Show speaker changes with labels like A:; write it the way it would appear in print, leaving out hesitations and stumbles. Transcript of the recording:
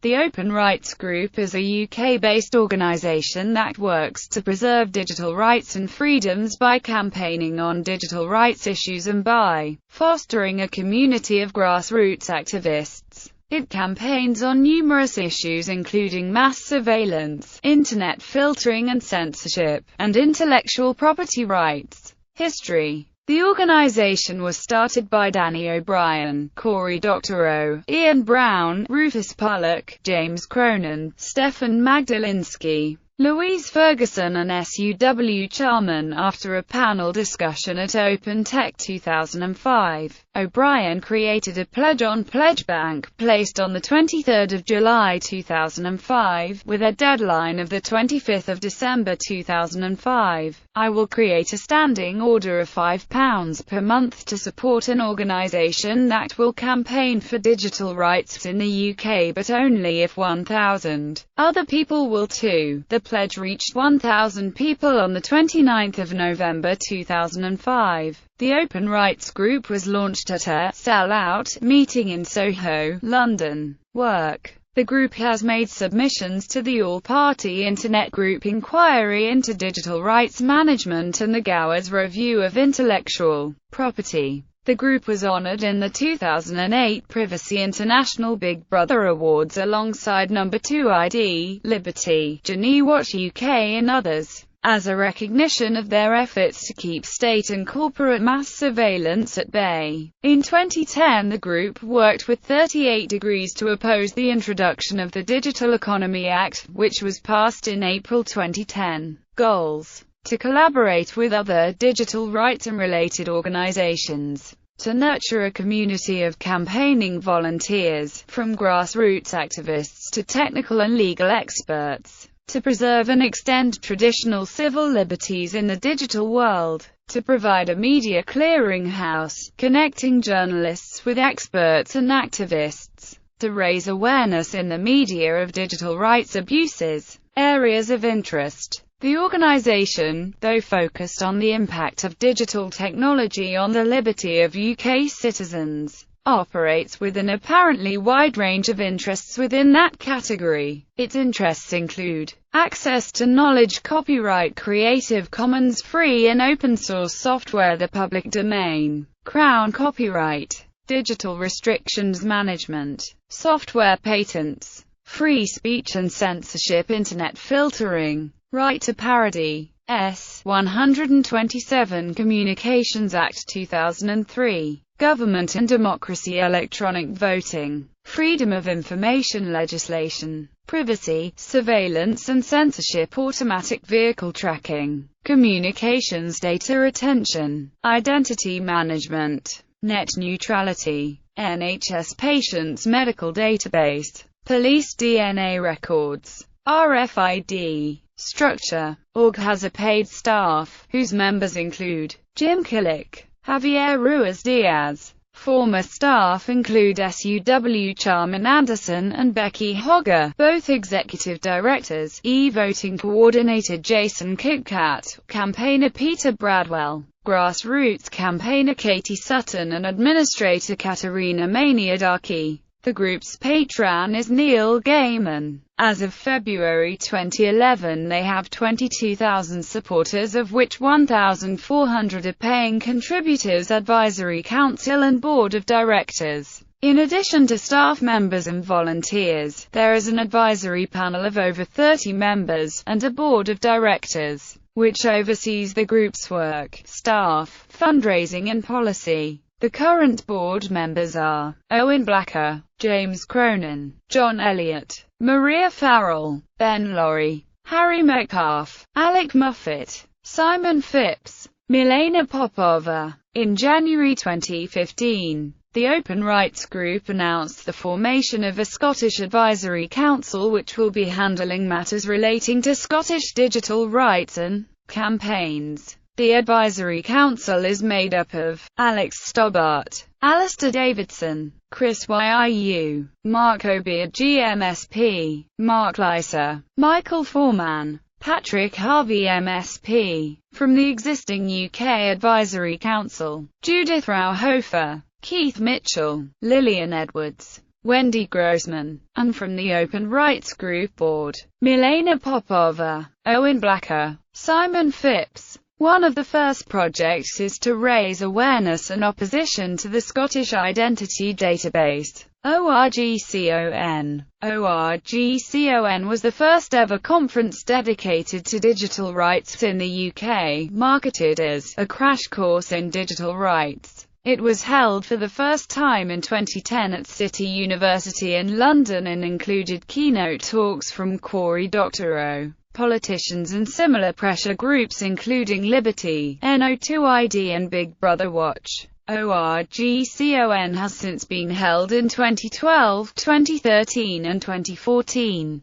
A: The Open Rights Group is a UK-based organisation that works to preserve digital rights and freedoms by campaigning on digital rights issues and by fostering a community of grassroots activists. It campaigns on numerous issues including mass surveillance, internet filtering and censorship, and intellectual property rights. History. The organisation was started by Danny O'Brien, Cory Doctorow, Ian Brown, Rufus Pollock, James Cronin, Stefan Magdalensky, Louise Ferguson and SUW Charman after a panel discussion at Open Tech 2005. O'Brien created a pledge on PledgeBank, placed on the 23rd of July 2005, with a deadline of the 25th of December 2005. I will create a standing order of £5 per month to support an organisation that will campaign for digital rights in the UK, but only if 1,000 other people will too. The pledge reached 1,000 people on the 29th of November 2005. The Open Rights Group was launched at a sell-out meeting in Soho, London. Work. The group has made submissions to the All-Party Internet Group Inquiry into Digital Rights Management and the Gowers Review of Intellectual Property. The group was honored in the 2008 Privacy International Big Brother Awards alongside No. 2 ID, Liberty, GenieWatch UK and others, as a recognition of their efforts to keep state and corporate mass surveillance at bay. In 2010 the group worked with 38 Degrees to oppose the introduction of the Digital Economy Act, which was passed in April 2010. Goals: to collaborate with other digital rights and related organizations, to nurture a community of campaigning volunteers, from grassroots activists to technical and legal experts, to preserve and extend traditional civil liberties in the digital world, to provide a media clearinghouse, connecting journalists with experts and activists, to raise awareness in the media of digital rights abuses. Areas of interest. The organisation, though focused on the impact of digital technology on the liberty of UK citizens, operates with an apparently wide range of interests within that category. Its interests include access to knowledge, copyright, Creative Commons free and open source software, the public domain, Crown copyright, digital restrictions management, software patents, free speech and censorship, internet filtering, right to parody, S. 127 Communications Act 2003, Government and Democracy, electronic voting, freedom of information legislation, privacy, surveillance and censorship, automatic vehicle tracking, communications data retention, identity management, net neutrality, NHS patients medical database, police DNA records, RFID. Structure. Org has a paid staff, whose members include Jim Killick, Javier Ruiz Diaz. Former staff include SUW Charman Anderson and Becky Hogger, both executive directors, e-voting coordinator Jason Kitcat, campaigner Peter Bradwell, grassroots campaigner Katie Sutton and administrator Katerina Maniadaki. The group's patron is Neil Gaiman. As of February 2011 they have 22,000 supporters, of which 1,400 are paying contributors, advisory council and board of directors. In addition to staff members and volunteers, there is an advisory panel of over 30 members, and a board of directors, which oversees the group's work, staff, fundraising and policy. The current board members are Owen Blacker, James Cronin, John Elliott, Maria Farrell, Ben Laurie, Harry Metcalf, Alec Muffet, Simon Phipps, Milena Popova. In January 2015, the Open Rights Group announced the formation of a Scottish Advisory Council which will be handling matters relating to Scottish digital rights and campaigns. The Advisory Council is made up of Alex Stobbart, Alistair Davidson, Chris Yiu, Mark O'Beard GMSP, Mark Lyser, Michael Foreman, Patrick Harvey MSP. From the existing UK Advisory Council, Judith Rauhofer, Keith Mitchell, Lillian Edwards, Wendy Grossman, and from the Open Rights Group Board, Milena Popova, Owen Blacker, Simon Phipps. One of the first projects is to raise awareness and opposition to the Scottish Identity Database, ORGCON. ORGCON was the first ever conference dedicated to digital rights in the UK, marketed as a crash course in digital rights. It was held for the first time in 2010 at City University in London and included keynote talks from Cory Doctorow, politicians and similar pressure groups including Liberty, NO2ID and Big Brother Watch. ORGCON has since been held in 2012, 2013 and 2014.